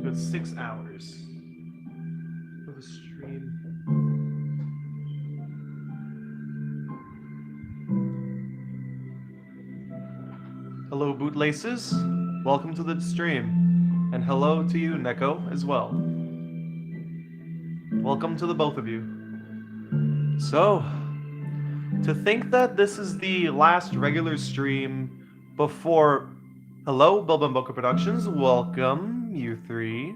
good 6 hours of a stream. Hello, bootlaces. Welcome to the stream. And hello to you, Neko, as well. Welcome to the both of you. So, to think that this is the last regular stream before... Hello, Bilbamboka Productions. Welcome, you three.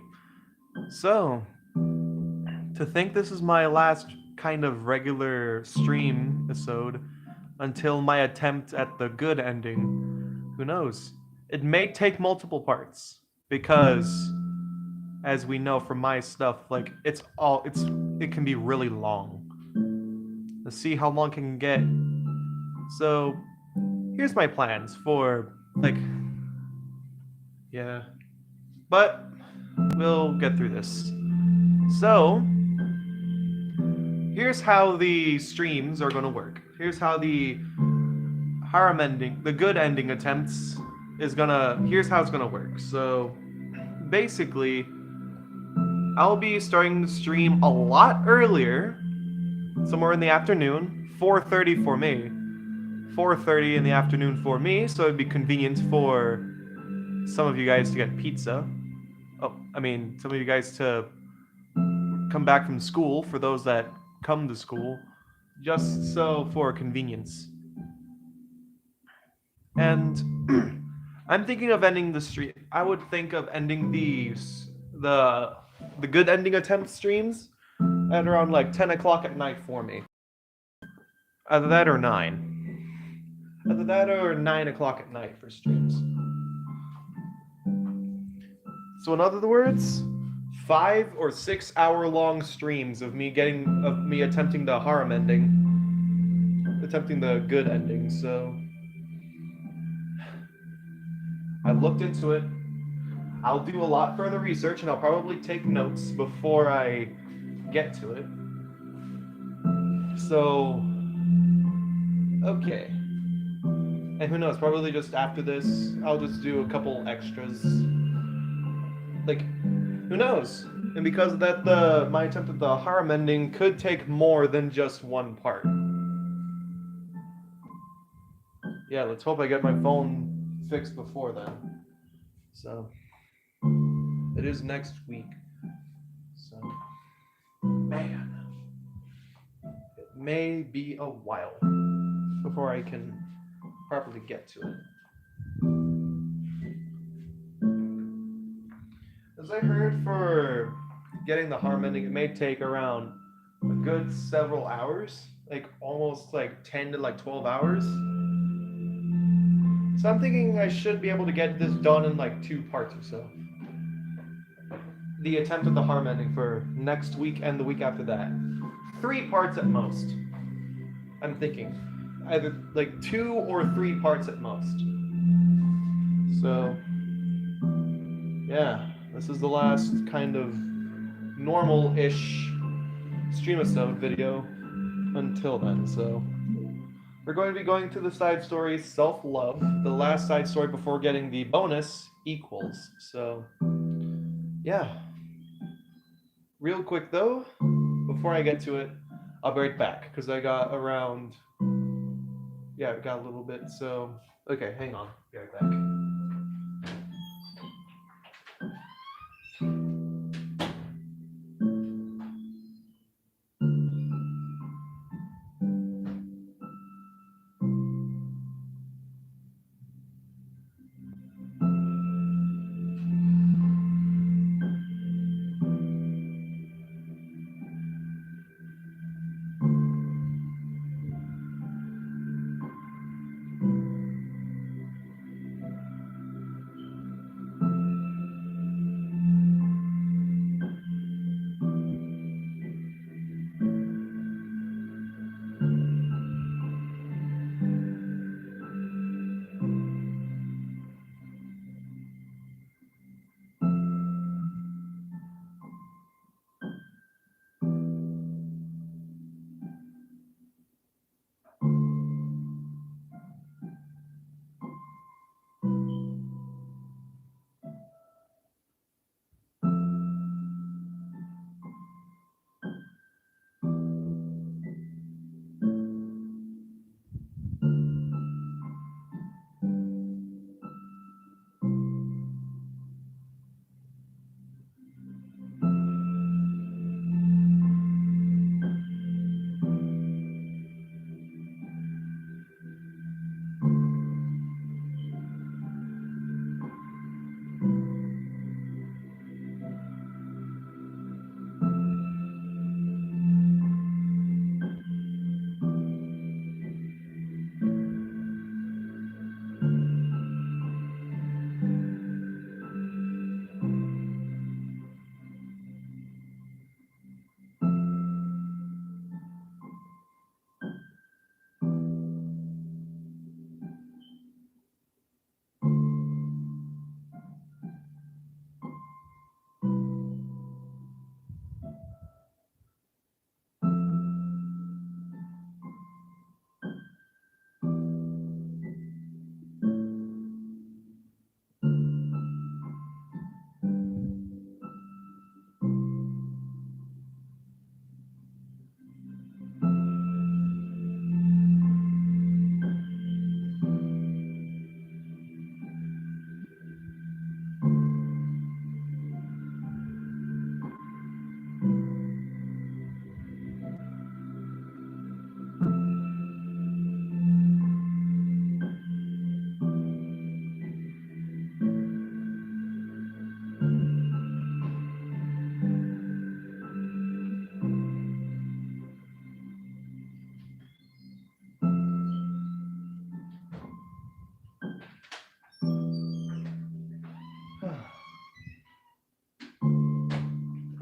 So, to think this is my last kind of regular stream episode until my attempt at the good ending, who knows? It may take multiple parts because, as we know from my stuff, like it can be really long. Let's see how long it can get. So, here's my plans for yeah, but we'll get through this. So, here's how the streams are going to work. Here's how the harem ending, the good ending attempts here's how it's going to work. So, basically, I'll be starting the stream a lot earlier, somewhere in the afternoon, 4:30 for me. 4:30 in the afternoon for me, so it'd be convenient for some of you guys to get pizza. Some of you guys to come back from school, for those that come to school, just so for convenience. And I'm thinking of ending the stream. I would think of ending the good ending attempt streams at around like 10 o'clock at night for me. Either that or 9. Either that or 9 o'clock at night for streams. So in other words, 5 or 6 hour long streams of me attempting the harem ending, attempting the good ending. So I've looked into it. I'll do a lot further research, and I'll probably take notes before I get to it. So, okay. And who knows, probably just after this, I'll just do a couple extras. Who knows? And because of that, my attempt at the harem ending could take more than just one part. Yeah, let's hope I get my phone fixed before then. So, it is next week. So, man, it may be a while before I can properly get to it. As I heard, for getting the harem ending, it may take around a good several hours, almost 10 to 12 hours. So I'm thinking I should be able to get this done in 2 parts or so. The attempt at the harem ending for next week and the week after that. 3 parts at most. I'm thinking either 2 or 3 parts at most. So yeah, this is the last kind of normal-ish Streamisode video until then. So we're going to be going to the side story Self-Love, the last side story before getting the bonus Equals. So yeah. Real quick though, before I get to it, I'll be right back because I got around. Yeah, I got a little bit. So okay, hang on. Be right back.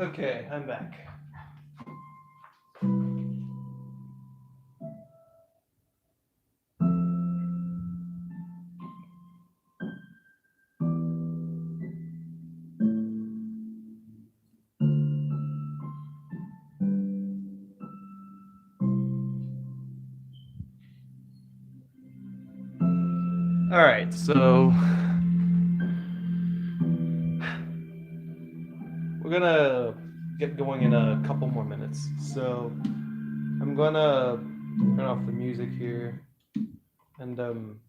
Okay, I'm back. Alright, so we're gonna get going in a couple more minutes. So I'm gonna turn off the music here. And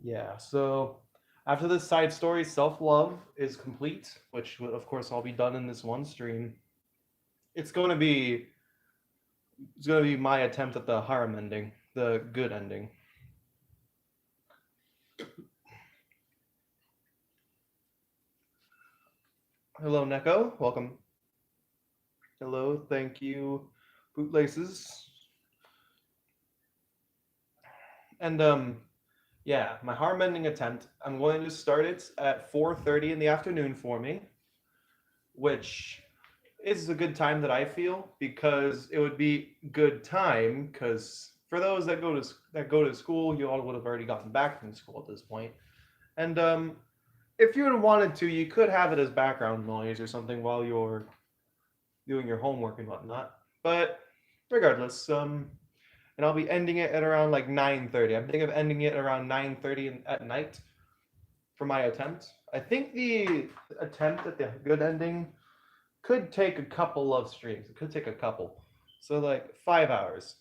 yeah, so after this side story, self-love is complete, which of course I'll be done in this one stream. It's gonna be my attempt at the harem ending, the good ending. Hello, Neko. Welcome. Hello, thank you, Bootlaces. And yeah, my harem ending attempt. I'm going to start it at 4:30 in the afternoon for me, which is a good time that I feel, because it would be good time because for those that go to school, you all would have already gotten back from school at this point. And if you wanted to, you could have it as background noise or something while you're doing your homework and whatnot. But regardless, and I'll be ending it at around like 9:30. I'm thinking of ending it around 9:30 at night for my attempt. I think the attempt at the good ending could take a couple of streams. It could take a couple. So like 5 hours.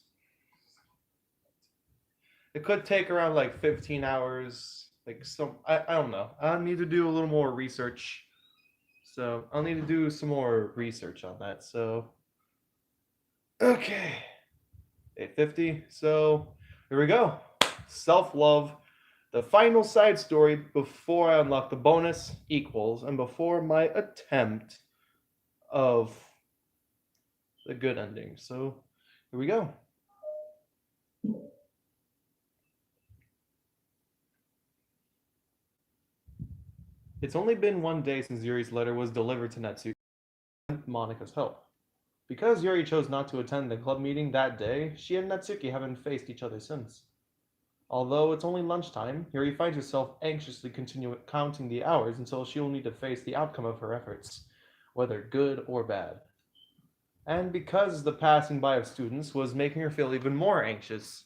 It could take around like 15 hours. Like some, I don't know. I need to do a little more research. So I'll need to do some more research on that. So okay. 850. So here we go. Self-love. The final side story before I unlock the bonus equals and before my attempt of the good ending. So here we go. It's only been one day since Yuri's letter was delivered to Natsuki with Monika's help. Because Yuri chose not to attend the club meeting that day, she and Natsuki haven't faced each other since. Although it's only lunchtime, Yuri finds herself anxiously counting the hours until she will need to face the outcome of her efforts, whether good or bad. And because the passing by of students was making her feel even more anxious,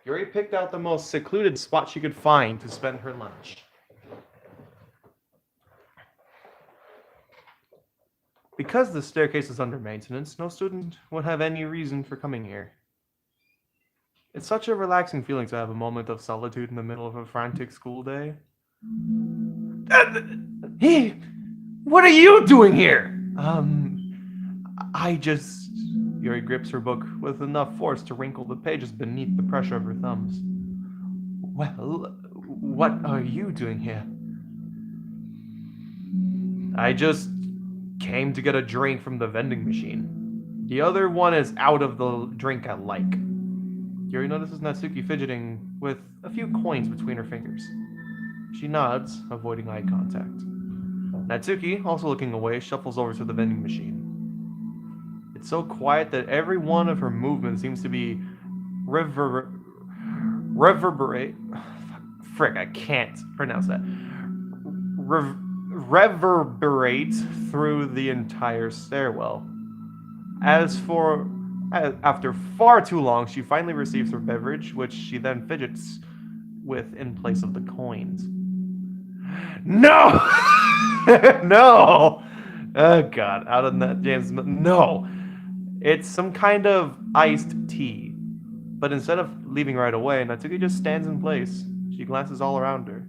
Yuri picked out the most secluded spot she could find to spend her lunch. Because the staircase is under maintenance, no student would have any reason for coming here. It's such a relaxing feeling to have a moment of solitude in the middle of a frantic school day. Hey, what are you doing here? Yuri grips her book with enough force to wrinkle the pages beneath the pressure of her thumbs. Well, what are you doing here? I just came to get a drink from the vending machine. The other one is out of the drink I like. Yuri notices Natsuki fidgeting with a few coins between her fingers. She nods, avoiding eye contact. Natsuki, also looking away, shuffles over to the vending machine. It's so quiet that every one of her movements seems to be reverberate. Frick, I can't pronounce that. Reverberate through the entire stairwell. After far too long, she finally receives her beverage, which she then fidgets with in place of the coins. No! No! Oh god, out of that James. No! It's some kind of iced tea. But instead of leaving right away, Natsuki just stands in place. She glances all around her.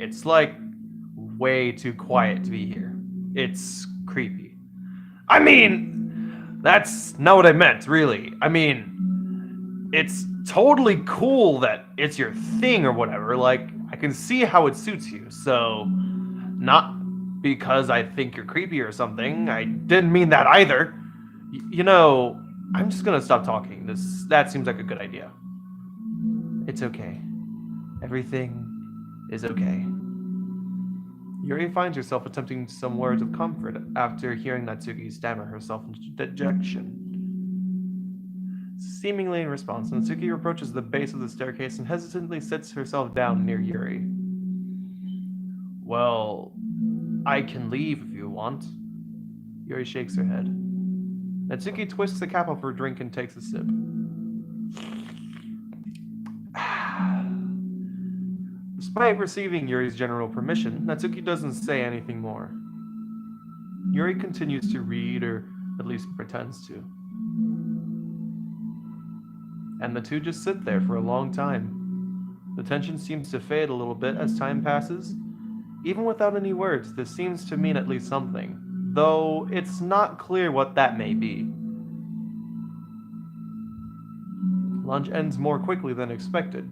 It's like way too quiet to be here. It's creepy. I mean, that's not what I meant, really. I mean, it's totally cool that it's your thing or whatever. Like, I can see how it suits you, so not because I think you're creepy or something. I didn't mean that either. You know, I'm just gonna stop talking. That seems like a good idea. It's okay. Everything is okay. Yuri finds herself attempting some words of comfort after hearing Natsuki stammer herself into dejection. Seemingly in response, Natsuki approaches the base of the staircase and hesitantly sits herself down near Yuri. Well, I can leave if you want. Yuri shakes her head. Natsuki twists the cap of her drink and takes a sip. Despite receiving Yuri's general permission, Natsuki doesn't say anything more. Yuri continues to read, or at least pretends to. And the two just sit there for a long time. The tension seems to fade a little bit as time passes. Even without any words, this seems to mean at least something, though it's not clear what that may be. Lunch ends more quickly than expected.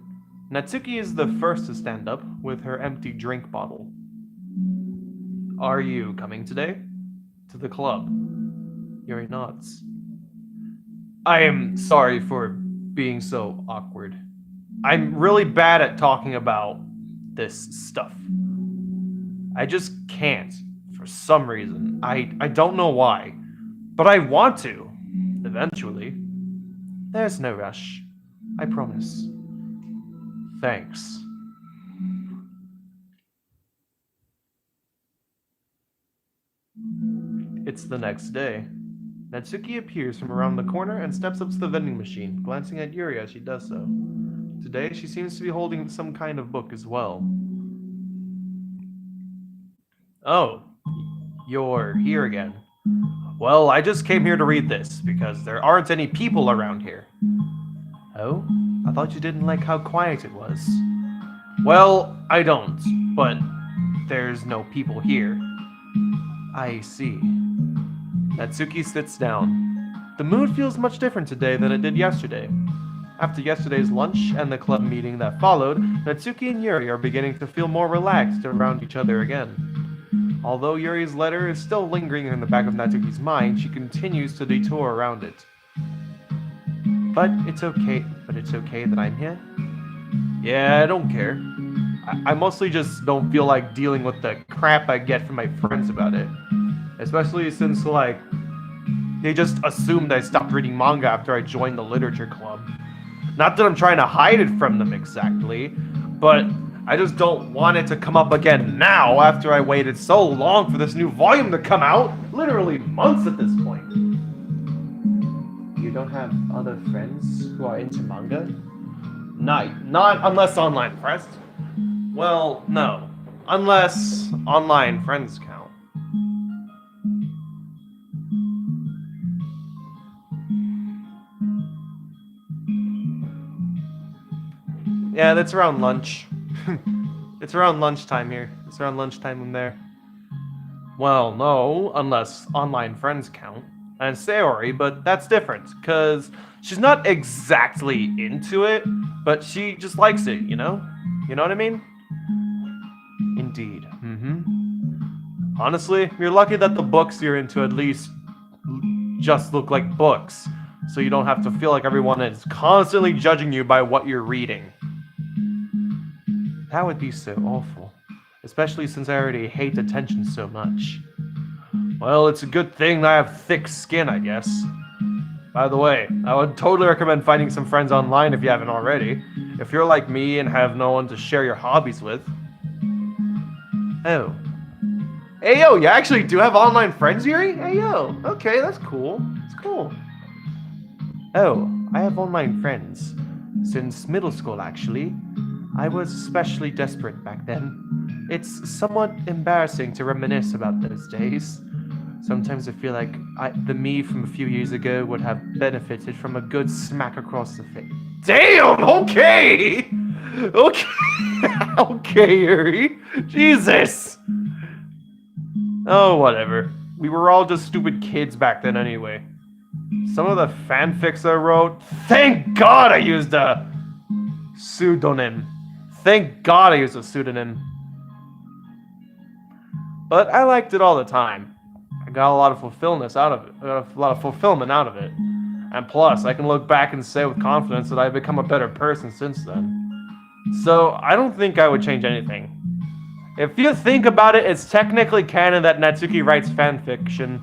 Natsuki is the first to stand up, with her empty drink bottle. Are you coming today? To the club. Yuri nods. I am sorry for being so awkward. I'm really bad at talking about this stuff. I just can't, for some reason. I don't know why, but I want to, eventually. There's no rush, I promise. Thanks. It's the next day. Natsuki appears from around the corner and steps up to the vending machine, glancing at Yuri as she does so. Today, she seems to be holding some kind of book as well. Oh, you're here again. Well, I just came here to read this, because there aren't any people around here. Oh? I thought you didn't like how quiet it was. Well, I don't, but there's no people here. I see. Natsuki sits down. The mood feels much different today than it did yesterday. After yesterday's lunch and the club meeting that followed, Natsuki and Yuri are beginning to feel more relaxed around each other again. Although Yuri's letter is still lingering in the back of Natsuki's mind, she continues to detour around it. But it's okay that I'm here. Yeah, I don't care. I mostly just don't feel like dealing with the crap I get from my friends about it. Especially since, like, they just assumed I stopped reading manga after I joined the literature club. Not that I'm trying to hide it from them exactly, but I just don't want it to come up again now after I waited so long for this new volume to come out. Literally months at this point. You don't have other friends who are into manga? Not unless online friends. Well, no. Unless online friends count. Yeah, that's around lunch. It's around lunchtime here. It's around lunchtime in there. Well, no, unless online friends count. And Sayori, but that's different, because she's not exactly into it, but she just likes it, you know? You know what I mean? Indeed. Honestly, you're lucky that the books you're into at least just look like books, so you don't have to feel like everyone is constantly judging you by what you're reading. That would be so awful, especially since I already hate attention so much. Well, it's a good thing that I have thick skin, I guess. By the way, I would totally recommend finding some friends online if you haven't already, if you're like me and have no one to share your hobbies with. Oh. Hey, yo, you actually do have online friends, Yuri? Hey, yo, okay, that's cool. It's cool. Oh, I have online friends. Since middle school, actually. I was especially desperate back then. It's somewhat embarrassing to reminisce about those days. Sometimes I feel like the me from a few years ago would have benefited from a good smack across the face. Damn, okay! Okay, okay, Yuri. Jesus! Oh, whatever. We were all just stupid kids back then anyway. Some of the fanfics I wrote, thank God I used a pseudonym. Thank God I used a pseudonym. But I liked it all the time. I got a lot of fulfillment out of it. And plus, I can look back and say with confidence that I've become a better person since then. So, I don't think I would change anything. If you think about it, it's technically canon that Natsuki writes fanfiction.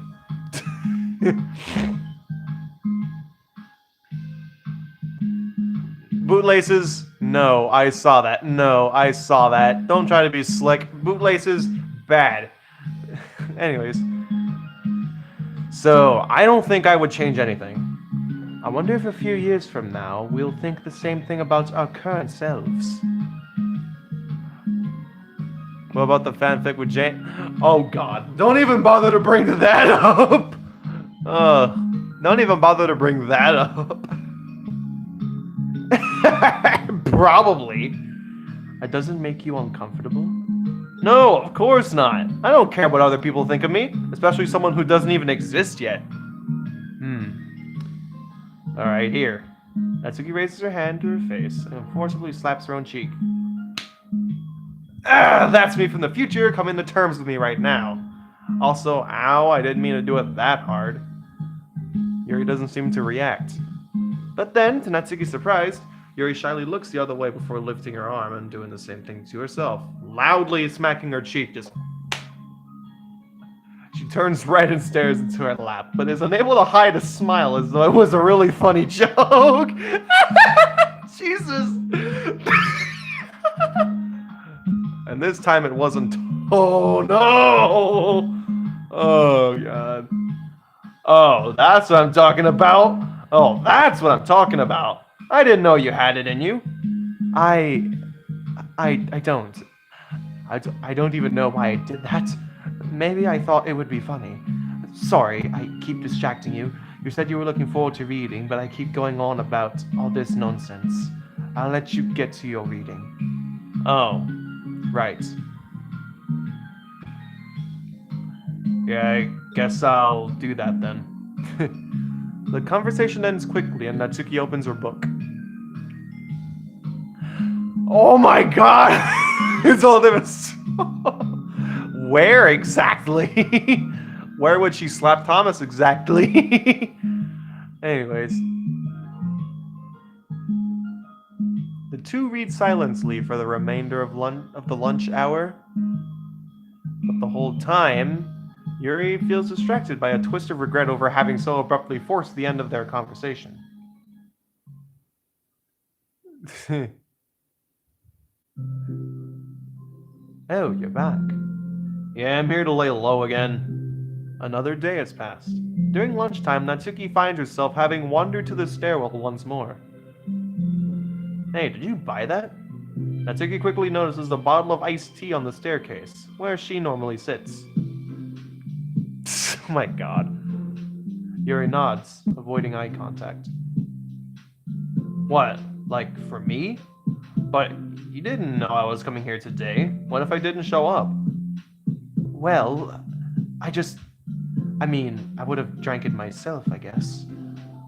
Bootlaces, no, I saw that. No, I saw that. Don't try to be slick. Bootlaces, bad. Anyways. So, I don't think I would change anything. I wonder if a few years from now, we'll think the same thing about our current selves. What about the fanfic with Jane? Oh god, don't even bother to bring that up! Don't even bother to bring that up. Probably. That doesn't make you uncomfortable? No, of course not. I don't care what other people think of me, especially someone who doesn't even exist yet. Alright, here. Natsuki raises her hand to her face and forcibly slaps her own cheek. Ah, that's me from the future coming to terms with me right now. Also, ow, I didn't mean to do it that hard. Yuri doesn't seem to react. But then, to Natsuki's surprise, Yuri shyly looks the other way before lifting her arm and doing the same thing to herself, loudly smacking her cheek. She turns red and stares into her lap, but is unable to hide a smile as though it was a really funny joke. Jesus. And this time it wasn't. Oh no! Oh god. Oh, that's what I'm talking about. Oh, that's what I'm talking about. I didn't know you had it in you. I don't. I don't even know why I did that. Maybe I thought it would be funny. Sorry, I keep distracting you. You said you were looking forward to reading, but I keep going on about all this nonsense. I'll let you get to your reading. Oh, right. Yeah, I guess I'll do that then. The conversation ends quickly and Natsuki opens her book. Oh my god! It's all this. Where exactly? Where would she slap Thomas exactly? Anyways. The two read silently for the remainder of the lunch hour. But the whole time, Yuri feels distracted by a twist of regret over having so abruptly forced the end of their conversation. Oh, you're back. Yeah, I'm here to lay low again. Another day has passed. During lunchtime, Natsuki finds herself having wandered to the stairwell once more. Hey, did you buy that? Natsuki quickly notices a bottle of iced tea on the staircase, where she normally sits. Oh my god. Yuri nods, avoiding eye contact. What? Like, for me? But you didn't know I was coming here today. What if I didn't show up? Well, I would have drank it myself, I guess.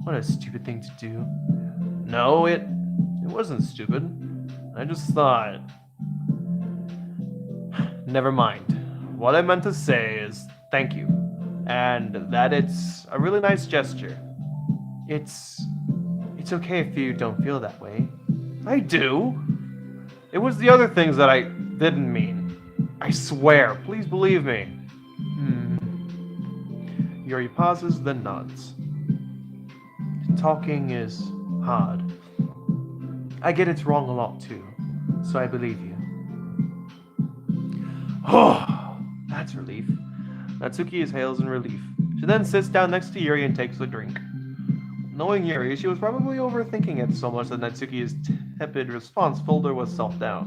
What a stupid thing to do. No, it wasn't stupid. I just thought... Never mind. What I meant to say is thank you. And that it's a really nice gesture. It's okay if you don't feel that way. I do. It was the other things that I didn't mean. I swear, please believe me. Yuri pauses, then nods. Talking is hard. I get it's wrong a lot too, so I believe you. Oh, that's relief. Natsuki exhales in relief. She then sits down next to Yuri and takes a drink. Knowing Yuri, she was probably overthinking it so much that Natsuki's tepid response filled her with self-doubt.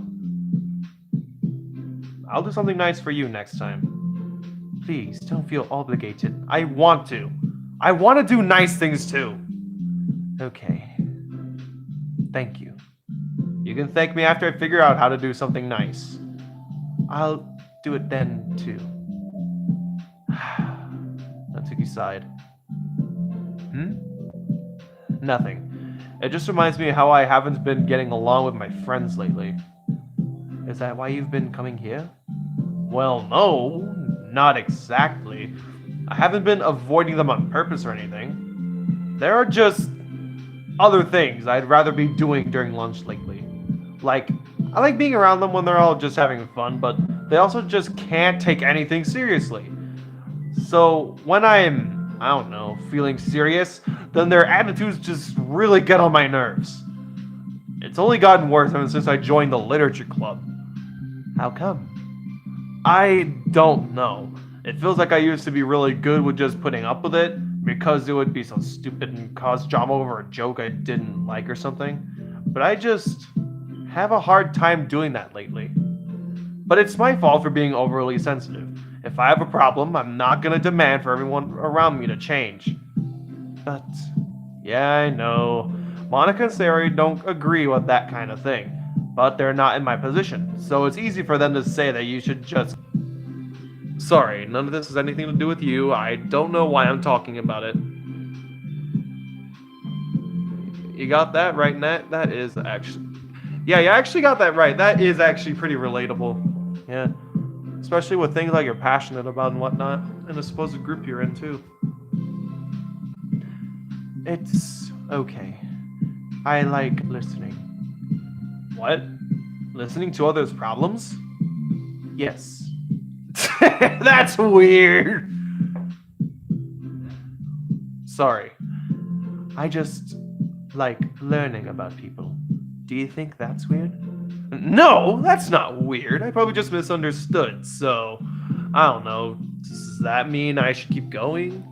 I'll do something nice for you next time. Please, don't feel obligated. I want to. I want to do nice things too. Okay. Thank you. You can thank me after I figure out how to do something nice. I'll do it then too. Natsuki sighed. Nothing. It just reminds me how I haven't been getting along with my friends lately. Is that why you've been coming here? Well, no, not exactly. I haven't been avoiding them on purpose or anything. There are just other things I'd rather be doing during lunch lately. Like, I like being around them when they're all just having fun, but they also just can't take anything seriously. So when I'm, I don't know, feeling serious, then their attitudes just really get on my nerves. It's only gotten worse ever since I joined the literature club. How come? I don't know. It feels like I used to be really good with just putting up with it because it would be so stupid and cause drama over a joke I didn't like or something. But I just have a hard time doing that lately. But it's my fault for being overly sensitive. If I have a problem, I'm not gonna demand for everyone around me to change. But, yeah, I know. Monica and Sari don't agree with that kind of thing. But they're not in my position, so it's easy for them to say that you should just... Sorry, none of this has anything to do with you. I don't know why I'm talking about it. You got that right, Nat? That is actually... Yeah, you actually got that right. That is actually pretty relatable. Yeah. Especially with things like you're passionate about and whatnot, and the supposed group you're in, too. It's okay. I like listening. What? Listening to others' problems? Yes. That's weird. Sorry. I just like learning about people. Do you think that's weird? No, that's not weird. I probably just misunderstood, so I don't know. Does that mean I should keep going?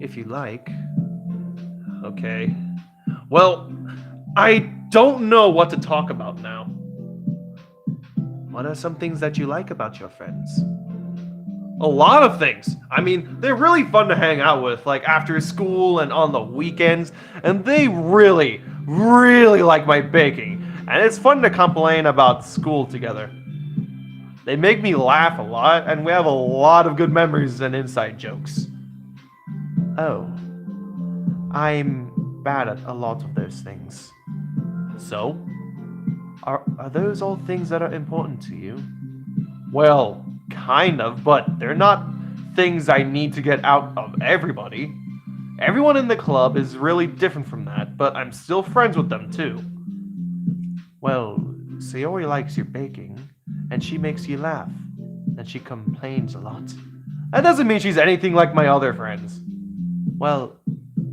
If you like. Okay. Well, I don't know what to talk about now. What are some things that you like about your friends? A lot of things. I mean, they're really fun to hang out with, like after school and on the weekends, and they really, really like my baking, and it's fun to complain about school together. They make me laugh a lot, and we have a lot of good memories and inside jokes. Oh. I'm bad at a lot of those things. So? Are those all things that are important to you? Well, kind of, but they're not things I need to get out of everybody. Everyone in the club is really different from that, but I'm still friends with them too. Well, Sayori likes your baking, and she makes you laugh, and she complains a lot. That doesn't mean she's anything like my other friends. Well,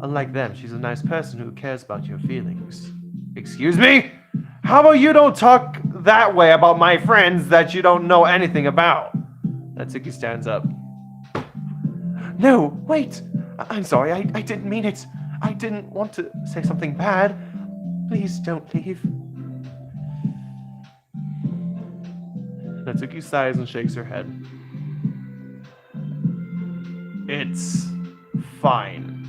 unlike them, she's a nice person who cares about your feelings. Excuse me? How about you don't talk that way about my friends that you don't know anything about? Natsuki stands up. No, wait! I'm sorry, I didn't mean it. I didn't want to say something bad. Please don't leave. Natsuki sighs and shakes her head. It's fine.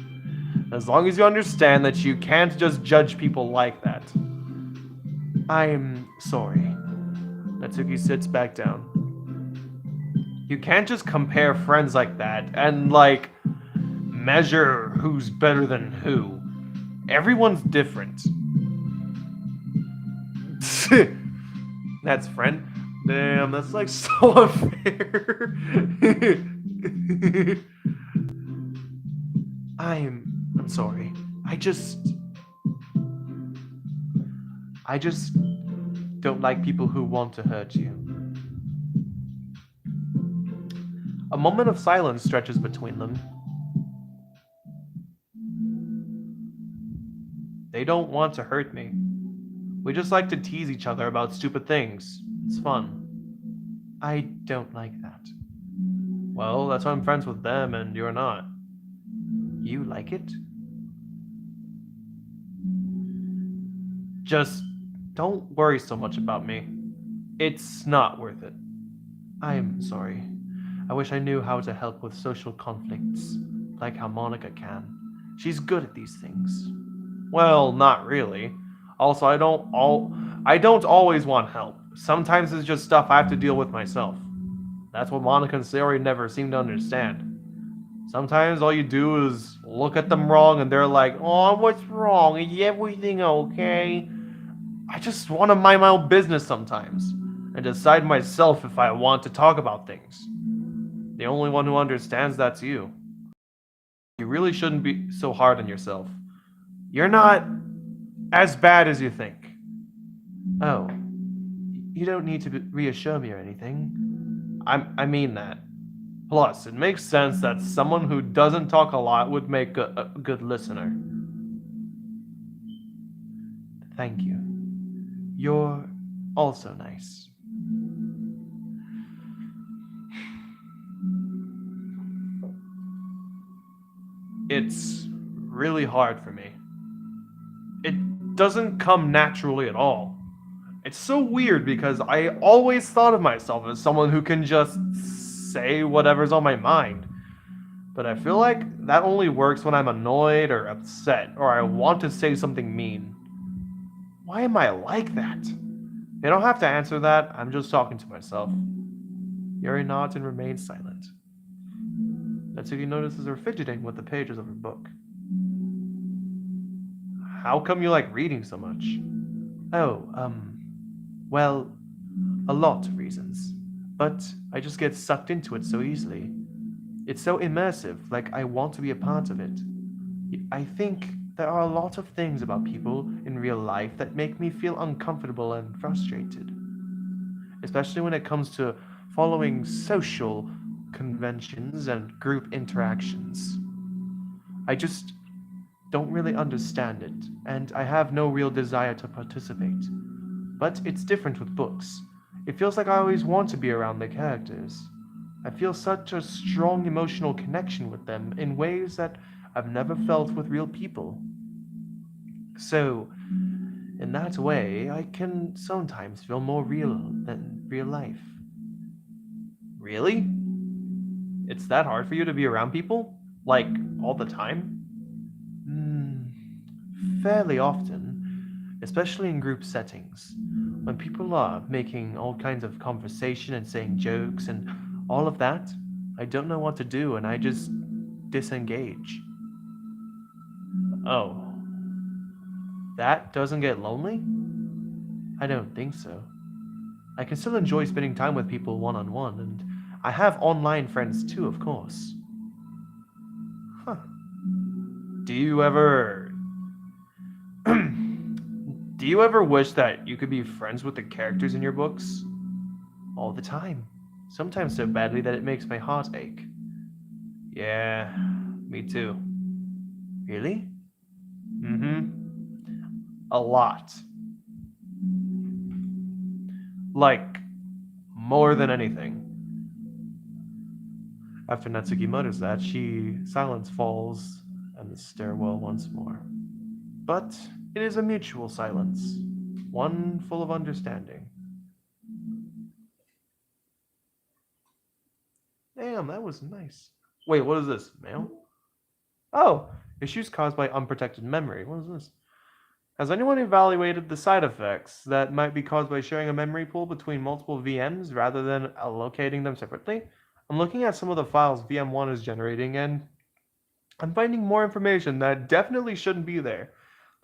As long as you understand that you can't just judge people like that. I'm sorry. Natsuki sits back down. You can't just compare friends like that and, like, measure who's better than who. Everyone's different. That's friend. Damn, that's like so unfair. I'm sorry. I just don't like people who want to hurt you. A moment of silence stretches between them. They don't want to hurt me. We just like to tease each other about stupid things. It's fun. I don't like that. Well, that's why I'm friends with them and you're not. You like it? Just don't worry so much about me. It's not worth it. I'm sorry. I wish I knew how to help with social conflicts, like how Monica can. She's good at these things. Well, not really. Also, I don't always want help. Sometimes it's just stuff I have to deal with myself. That's what Monica and Sayori never seem to understand. Sometimes all you do is look at them wrong and they're like, "Oh, what's wrong? Is everything okay?" I just want to mind my own business sometimes and decide myself if I want to talk about things. The only one who understands that's you. You really shouldn't be so hard on yourself. You're not as bad as you think. Oh, you don't need to reassure me or anything. I mean that. Plus, it makes sense that someone who doesn't talk a lot would make a good listener. Thank you. You're also nice. It's really hard for me. It doesn't come naturally at all. It's so weird because I always thought of myself as someone who can just say whatever's on my mind. But I feel like that only works when I'm annoyed or upset or I want to say something mean. Why am I like that? You don't have to answer that, I'm just talking to myself. Yuri nods and remains silent. Natsuki notices her fidgeting with the pages of her book. How come you like reading so much? Oh, well, a lot of reasons. But I just get sucked into it so easily. It's so immersive, like I want to be a part of it. I think there are a lot of things about people in real life that make me feel uncomfortable and frustrated. Especially when it comes to following social conventions and group interactions. I just don't really understand it, and I have no real desire to participate. But it's different with books. It feels like I always want to be around the characters. I feel such a strong emotional connection with them in ways that I've never felt with real people. So, in that way, I can sometimes feel more real than real life. Really? It's that hard for you to be around people? Like, all the time? Fairly often, especially in group settings. When people are making all kinds of conversation and saying jokes and all of that, I don't know what to do and I just disengage. Oh, that doesn't get lonely? I don't think so. I can still enjoy spending time with people one on one, and I have online friends too, of course. Huh. Do you ever. Do you ever wish that you could be friends with the characters in your books? All the time. Sometimes so badly that it makes my heart ache. Yeah, me too. Really? Mm hmm. A lot. Like, more than anything. After Natsuki mutters that, silence falls and the stairwell once more. But it is a mutual silence, one full of understanding. Damn, that was nice. Wait, what is this? Mail? Oh, issues caused by unprotected memory. What is this? Has anyone evaluated the side effects that might be caused by sharing a memory pool between multiple VMs rather than allocating them separately? I'm looking at some of the files VM1 is generating and I'm finding more information that definitely shouldn't be there.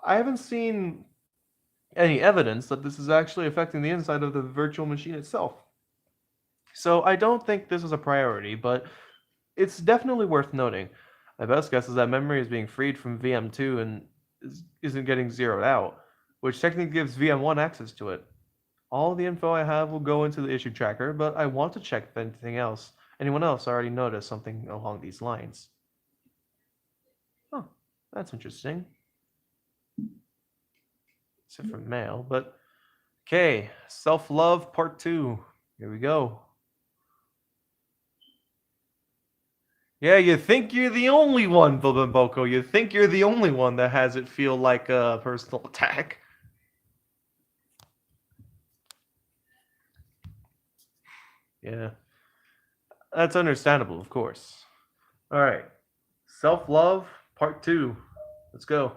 I haven't seen any evidence that this is actually affecting the inside of the virtual machine itself. So I don't think this is a priority, but it's definitely worth noting. My best guess is that memory is being freed from VM2 and isn't getting zeroed out, which technically gives VM1 access to it. All the info I have will go into the issue tracker, but I want to check if anyone else already noticed something along these lines. Huh, that's interesting. Except for mail, but okay, self-love part 2. Here we go. Yeah, you think you're the only one, Boko. You think you're the only one that has it feel like a personal attack. Yeah, that's understandable, of course. All right, self-love part 2. Let's go.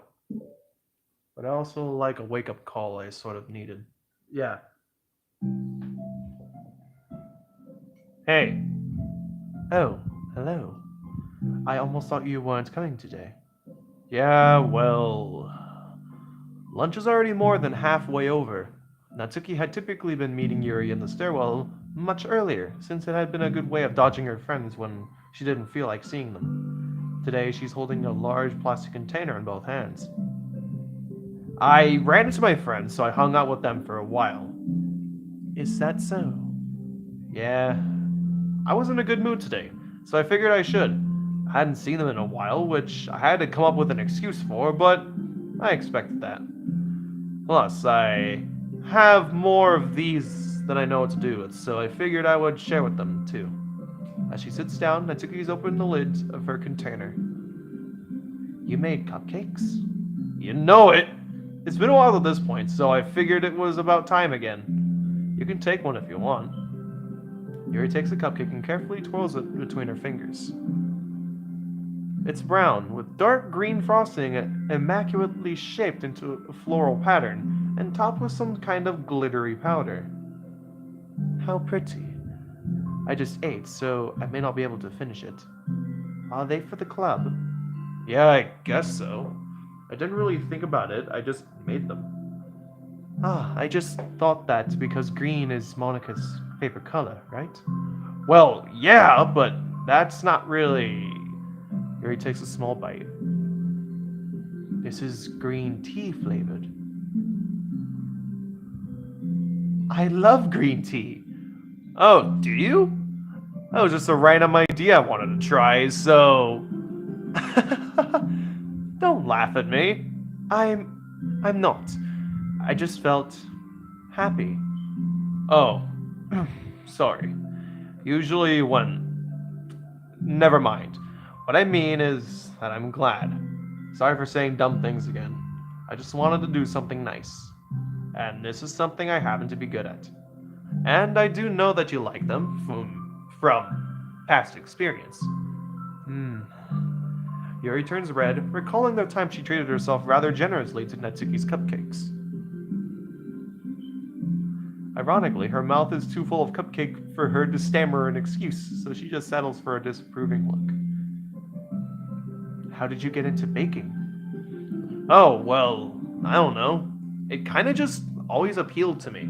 But I also like a wake-up call I sort of needed. Yeah. Hey. Oh, hello. I almost thought you weren't coming today. Yeah, well. Lunch is already more than halfway over. Natsuki had typically been meeting Yuri in the stairwell much earlier, since it had been a good way of dodging her friends when she didn't feel like seeing them. Today, she's holding a large plastic container in both hands. I ran into my friends, so I hung out with them for a while. Is that so? Yeah. I was in a good mood today, so I figured I should. I hadn't seen them in a while, which I had to come up with an excuse for, but I expected that. Plus, I have more of these than I know what to do with, so I figured I would share with them, too. As she sits down, Natsuki's opened the lid of her container. You made cupcakes? You know it! It's been a while at this point, so I figured it was about time again. You can take one if you want. Yuri takes a cupcake and carefully twirls it between her fingers. It's brown, with dark green frosting immaculately shaped into a floral pattern, and topped with some kind of glittery powder. How pretty. I just ate, so I may not be able to finish it. Are they for the club? Yeah, I guess so. I didn't really think about it, I just made them. I just thought that because green is Monica's favorite color, right? Well, yeah, but that's not really... Yuri takes a small bite. This is green tea flavored. I love green tea. Oh, do you? That was just a random idea I wanted to try, so... Don't laugh at me. I'm not. I just felt happy. Oh, sorry. Usually when... Never mind. What I mean is that I'm glad. Sorry for saying dumb things again. I just wanted to do something nice. And this is something I happen to be good at. And I do know that you like them from past experience. Yuri turns red, recalling the time she treated herself rather generously to Natsuki's cupcakes. Ironically, her mouth is too full of cupcake for her to stammer an excuse, so she just settles for a disapproving look. How did you get into baking? Oh, well, I don't know. It kind of just always appealed to me.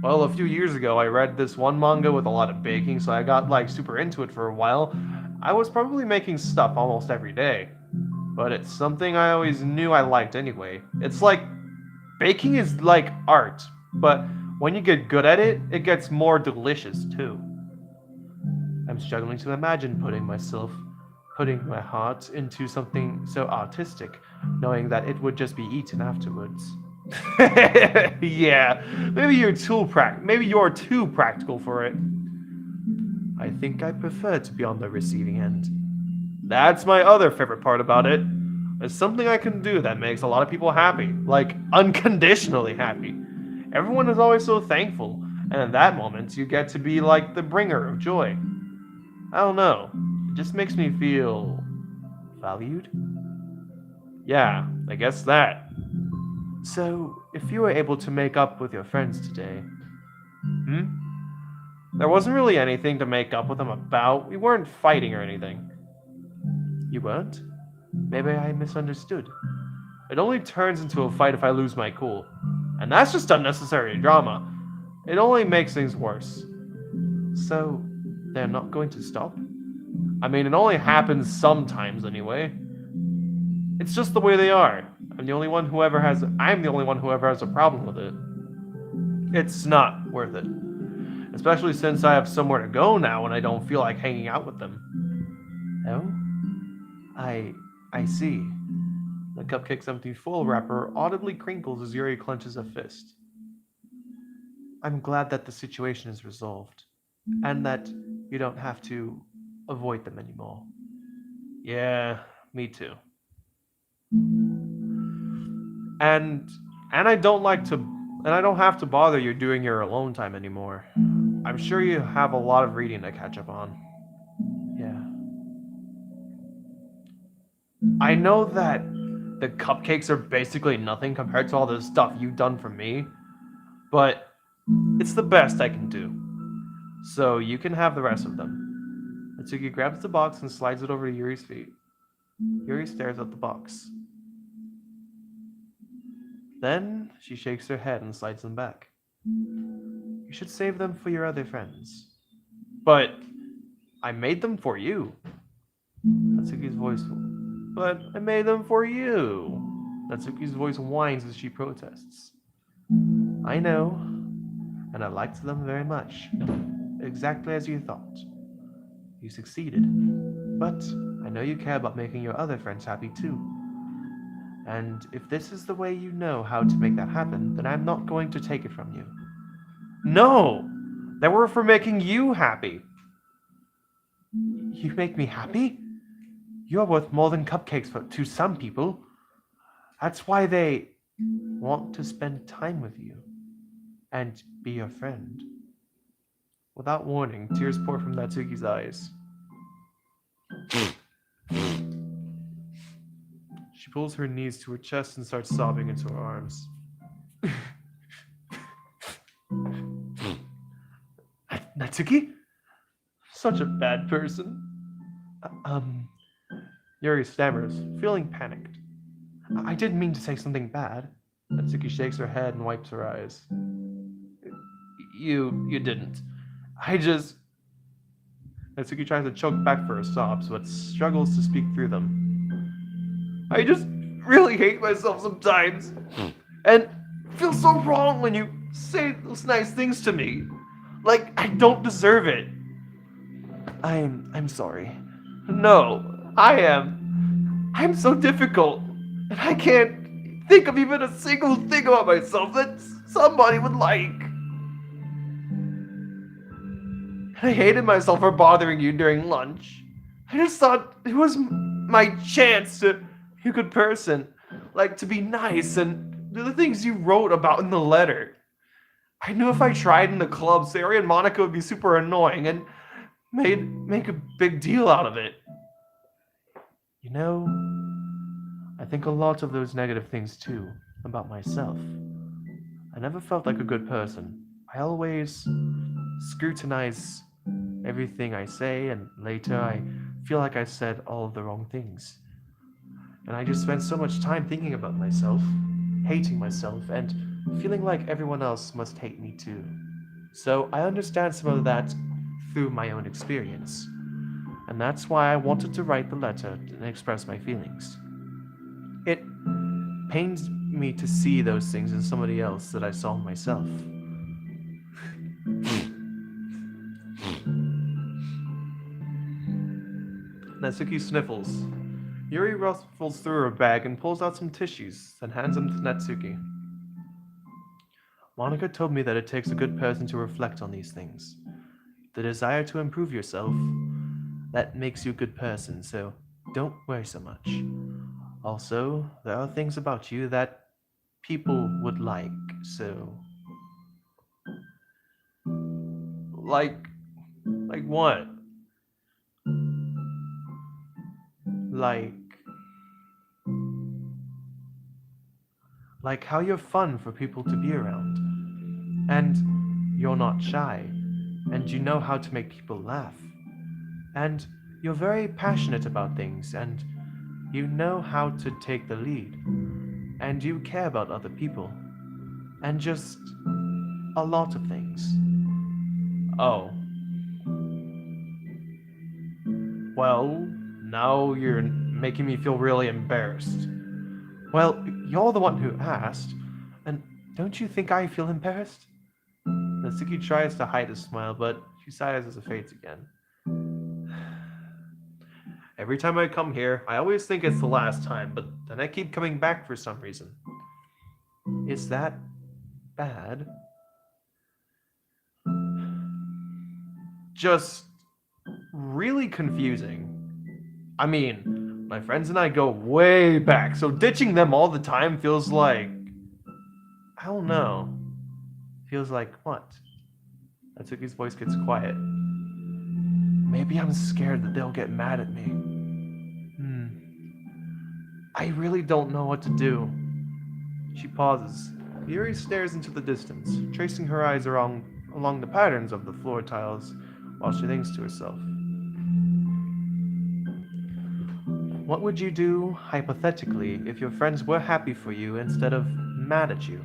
Well, a few years ago, I read this one manga with a lot of baking, so I got super into it for a while. I was probably making stuff almost every day. But it's something I always knew I liked anyway. It's like, baking is like art, but when you get good at it, it gets more delicious too. I'm struggling to imagine putting my heart into something so artistic, knowing that it would just be eaten afterwards. Yeah, maybe you're too practical for it. I think I prefer to be on the receiving end. That's my other favorite part about it. There's something I can do that makes a lot of people happy, like unconditionally happy. Everyone is always so thankful, and in that moment, you get to be like the bringer of joy. I don't know, it just makes me feel valued? Yeah, I guess that. So, if you were able to make up with your friends today... There wasn't really anything to make up with them about. We weren't fighting or anything. You weren't? Maybe I misunderstood. It only turns into a fight if I lose my cool. And that's just unnecessary drama. It only makes things worse. So, they're not going to stop? I mean, it only happens sometimes anyway. It's just the way they are. I'm the only one who ever has a problem with it. It's not worth it. Especially since I have somewhere to go now and I don't feel like hanging out with them. Oh? I see. The cupcake's empty foil wrapper audibly crinkles as Yuri clenches a fist. I'm glad that the situation is resolved, and that you don't have to avoid them anymore. Yeah, me too. And I don't have to bother you doing your alone time anymore. I'm sure you have a lot of reading to catch up on. Yeah. I know that the cupcakes are basically nothing compared to all the stuff you've done for me, but it's the best I can do. So you can have the rest of them. Natsuki grabs the box and slides it over to Yuri's feet. Yuri stares at the box. Then she shakes her head and slides them back. You should save them for your other friends. But I made them for you. Natsuki's voice. But I made them for you. Natsuki's voice whines as she protests. I know, and I liked them very much. exactly as you thought. You succeeded. But I know you care about making your other friends happy too. And if this is the way you know how to make that happen, then I'm not going to take it from you. No! They were for making you happy. You make me happy? You're worth more than cupcakes to some people. That's why they want to spend time with you and be your friend. Without warning, tears pour from Natsuki's eyes. She pulls her knees to her chest and starts sobbing into her arms. Natsuki? Such a bad person. Yuri stammers, feeling panicked. I didn't mean to say something bad. Natsuki shakes her head and wipes her eyes. You didn't. Natsuki tries to choke back for her sobs, but struggles to speak through them. I just really hate myself sometimes. And feel so wrong when you say those nice things to me. Like I don't deserve it. I'm sorry. No, I am. I'm so difficult. And I can't think of even a single thing about myself that somebody would like. I hated myself for bothering you during lunch. I just thought it was my chance to be a good person. Like, to be nice and do the things you wrote about in the letter. I knew if I tried in the club, Sari and Monica would be super annoying and make a big deal out of it. You know, I think a lot of those negative things too, about myself. I never felt like a good person. I always scrutinize everything I say, and later I feel like I said all of the wrong things. And I just spent so much time thinking about myself, hating myself, and feeling like everyone else must hate me too. So I understand some of that through my own experience. And that's why I wanted to write the letter and express my feelings. It pains me to see those things in somebody else that I saw in myself. Natsuki sniffles. Yuri ruffles through her bag and pulls out some tissues, then hands them to Natsuki. Monica told me that it takes a good person to reflect on these things. The desire to improve yourself, that makes you a good person, so don't worry so much. Also, there are things about you that people would like, so... Like what? Like how you're fun for people to be around. And you're not shy. And you know how to make people laugh. And you're very passionate about things, and you know how to take the lead. And you care about other people. And just a lot of things. Oh. Well, now you're making me feel really embarrassed. Well, you're the one who asked, and don't you think I feel embarrassed? Natsuki tries to hide a smile, but she sighs as it fades again. Every time I come here, I always think it's the last time, but then I keep coming back for some reason. Is that bad? Just really confusing. I mean, my friends and I go way back, so ditching them all the time feels like... I don't know. Feels like what? Natsuki's voice gets quiet. Maybe I'm scared that they'll get mad at me. I really don't know what to do. She pauses. Yuri stares into the distance, tracing her eyes along the patterns of the floor tiles while she thinks to herself. What would you do, hypothetically, if your friends were happy for you instead of mad at you?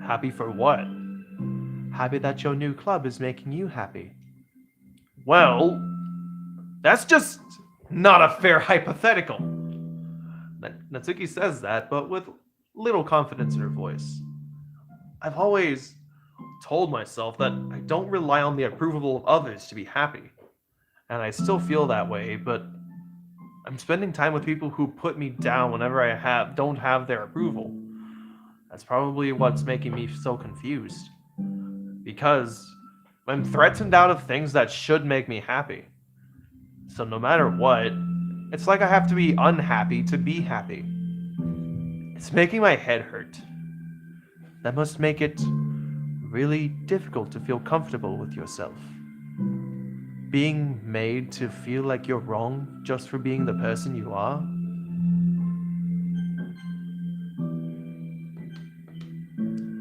Happy for what? Happy that your new club is making you happy. Well, that's just not a fair hypothetical. Natsuki says that, but with little confidence in her voice. I've always told myself that I don't rely on the approval of others to be happy. And I still feel that way, but I'm spending time with people who put me down whenever don't have their approval. That's probably what's making me so confused. Because I'm threatened out of things that should make me happy. So no matter what, it's like I have to be unhappy to be happy. It's making my head hurt. That must make it really difficult to feel comfortable with yourself. Being made to feel like you're wrong just for being the person you are.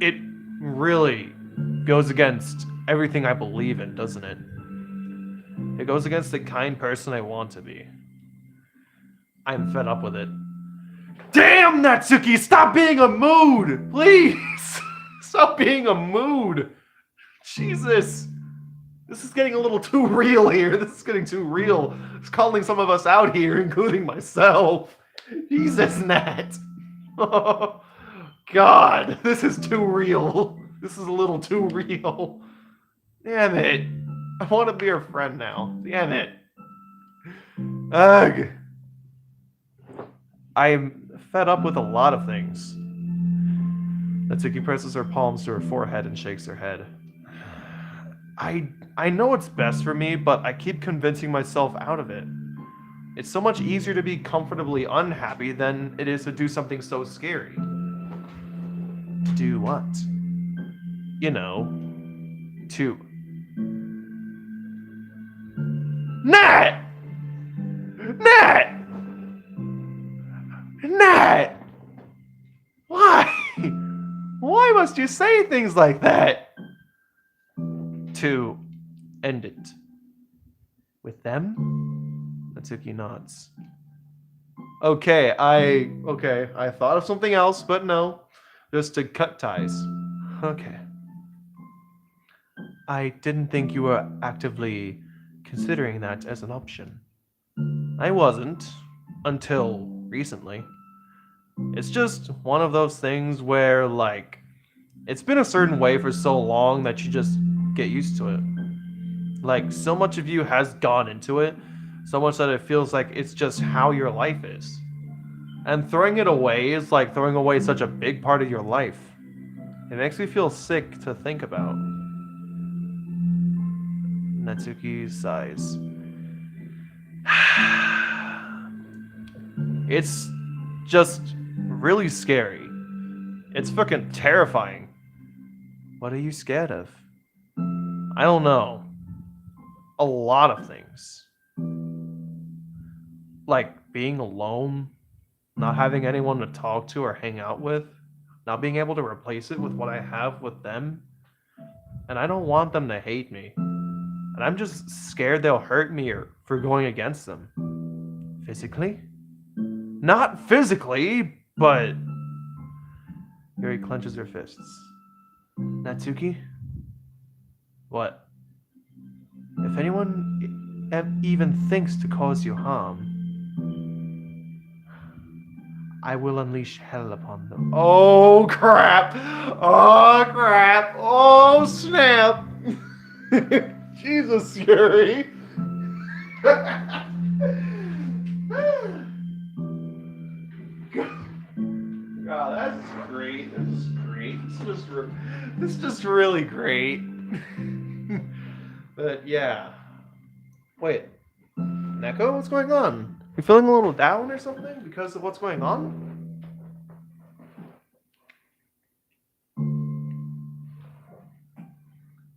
It really goes against everything I believe in, doesn't it? It goes against the kind person I want to be. I'm fed up with it. Damn, Natsuki, stop being a mood! Please! Stop being a mood! Jesus! This is getting a little too real here. This is getting too real. It's calling some of us out here, including myself. Jesus, Nat. Oh, God, this is too real. This is a little too real. Damn it. I want to be her friend now. Damn it. Ugh. I'm fed up with a lot of things. Natsuki presses her palms to her forehead and shakes her head. I know it's best for me, but I keep convincing myself out of it. It's so much easier to be comfortably unhappy than it is to do something so scary. Do what? You know, to... Nat! Nat! Nat! Why? Why must you say things like that? To end it. With them? Natsuki nods. Okay, I thought of something else, but no. Just to cut ties. Okay. I didn't think you were actively considering that as an option. I wasn't, until recently. It's just one of those things where, like, it's been a certain way for so long that you just get used to it. Like, so much of you has gone into it, so much that it feels like it's just how your life is. And throwing it away is like throwing away such a big part of your life. It makes me feel sick to think about. Natsuki sighs. It's just really scary. It's fucking terrifying. What are you scared of? I don't know. A lot of things. Like being alone, not having anyone to talk to or hang out with, not being able to replace it with what I have with them. And I don't want them to hate me. And I'm just scared they'll hurt me or for going against them. Physically? Not physically, but... Yuri clenches her fists. Natsuki? What? If anyone even thinks to cause you harm, I will unleash hell upon them. Oh, crap! Oh, crap! Oh, snap! Jesus, Yuri! God, that's great. This is great. This is just really great. But yeah. Wait. Neko, what's going on? You feeling a little down or something because of what's going on?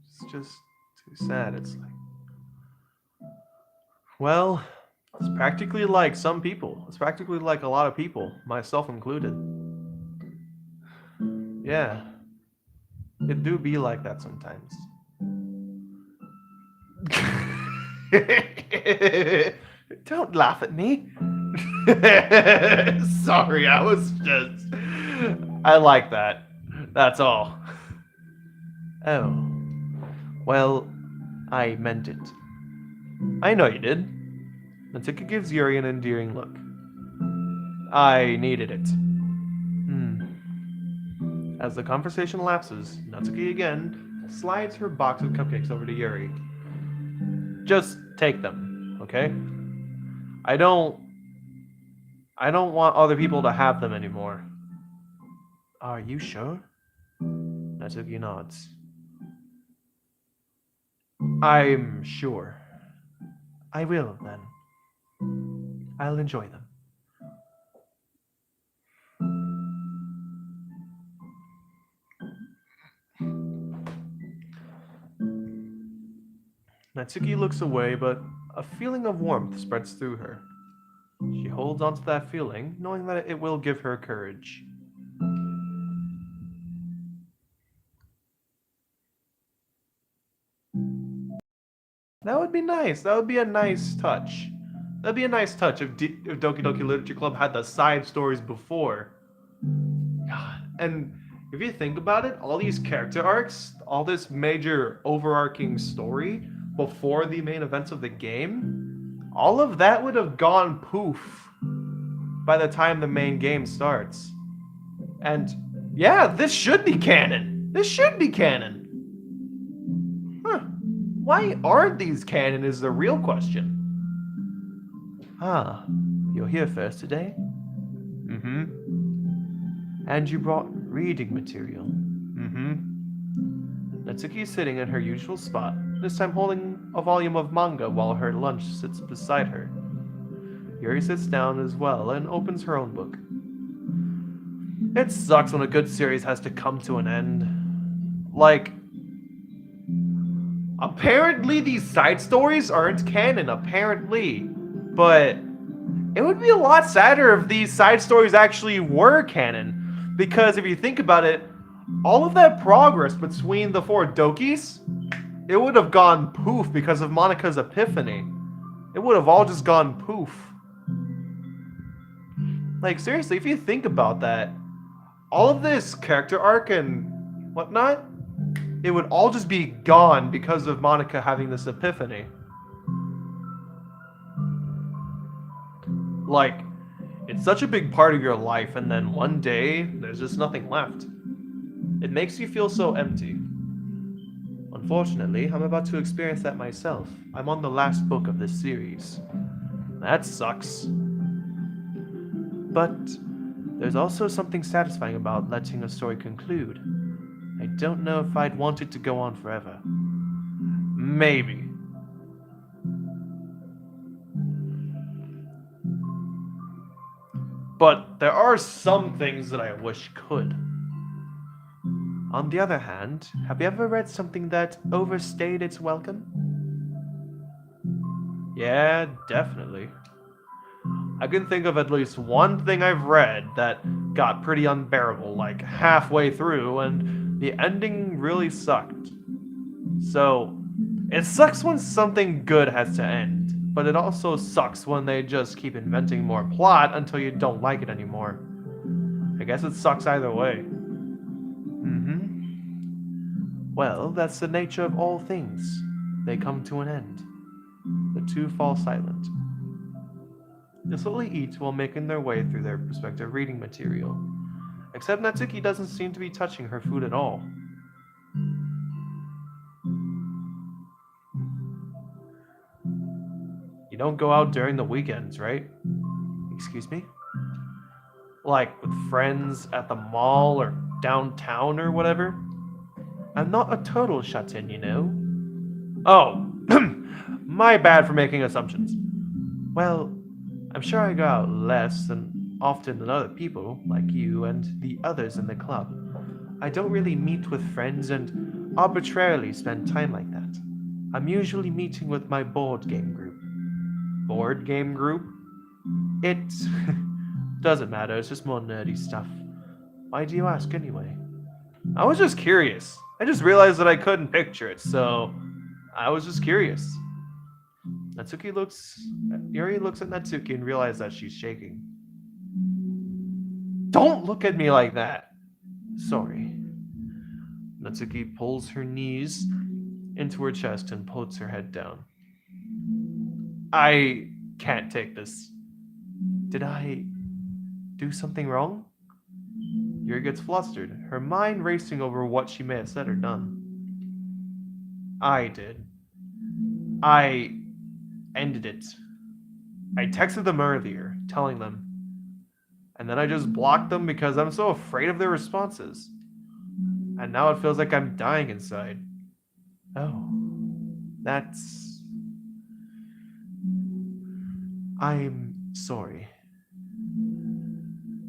It's just too sad. It's like, well, it's practically like some people. It's practically like a lot of people, myself included. Yeah. It do be like that sometimes. Don't laugh at me. Sorry, I like that. That's all. Oh. Well, I meant it. I know you did. Natsuki gives Yuri an endearing look. I needed it. As the conversation lapses, Natsuki again slides her box of cupcakes over to Yuri. Just take them, okay? I don't want other people to have them anymore. Are you sure? Natsuki nods. I'm sure. I will, then. I'll enjoy them. Natsuki looks away, but a feeling of warmth spreads through her. She holds onto that feeling, knowing that it will give her courage. That would be nice. That would be a nice touch. That'd be a nice touch if Doki Doki Literature Club had the side stories before. God. And if you think about it, all these character arcs, all this major overarching story before the main events of the game, all of that would have gone poof by the time the main game starts. And yeah, this should be canon. This should be canon. Huh. Why aren't these canon is the real question. Ah, you're here first today? Mm-hmm. And you brought reading material? Mm-hmm. Natsuki is sitting in her usual spot, this time holding a volume of manga while her lunch sits beside her. Yuri sits down as well and opens her own book. It sucks when a good series has to come to an end. Like, apparently these side stories aren't canon, apparently. But it would be a lot sadder if these side stories actually were canon. Because if you think about it, all of that progress between the four Dokis, it would have gone poof because of Monika's epiphany. It would have all just gone poof. Like, seriously, if you think about that, all of this character arc and whatnot, it would all just be gone because of Monika having this epiphany. Like, it's such a big part of your life, and then one day, there's just nothing left. It makes you feel so empty. Unfortunately, I'm about to experience that myself. I'm on the last book of this series. That sucks. But there's also something satisfying about letting a story conclude. I don't know if I'd want it to go on forever. Maybe. But there are some things that I wish could. On the other hand, have you ever read something that overstayed its welcome? Yeah, definitely. I can think of at least one thing I've read that got pretty unbearable, like halfway through, and the ending really sucked. So, it sucks when something good has to end, but it also sucks when they just keep inventing more plot until you don't like it anymore. I guess it sucks either way. Well, that's the nature of all things. They come to an end. The two fall silent. They slowly eat while making their way through their respective reading material. Except Natsuki doesn't seem to be touching her food at all. You don't go out during the weekends, right? Excuse me? Like with friends at the mall or downtown or whatever? I'm not a total shut-in, you know. Oh, my bad for making assumptions. Well, I'm sure I go out less and often than other people, like you and the others in the club. I don't really meet with friends and arbitrarily spend time like that. I'm usually meeting with my board game group. Board game group? It doesn't matter, it's just more nerdy stuff. Why do you ask anyway? I was just curious. I just realized that I couldn't picture it, so I was just curious. Yuri looks at Natsuki and realizes that she's shaking. Don't look at me like that. Sorry. Natsuki pulls her knees into her chest and puts her head down. I can't take this. Did I do something wrong? Yuri gets flustered, her mind racing over what she may have said or done. I did. I ended it. I texted them earlier, telling them. And then I just blocked them because I'm so afraid of their responses. And now it feels like I'm dying inside. Oh, that's... I'm sorry.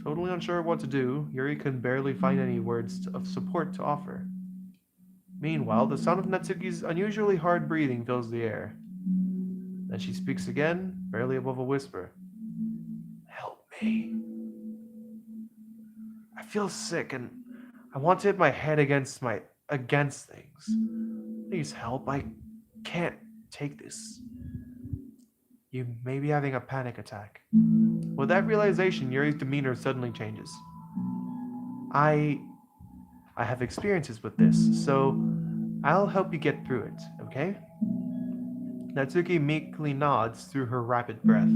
Totally unsure of what to do, Yuri can barely find any words of support to offer. Meanwhile, the sound of Natsuki's unusually hard breathing fills the air. Then she speaks again, barely above a whisper. Help me. I feel sick and I want to hit my head against things. Please help. I can't take this. You may be having a panic attack. With that realization, Yuri's demeanor suddenly changes. I have experiences with this, so I'll help you get through it, okay? Natsuki meekly nods through her rapid breath,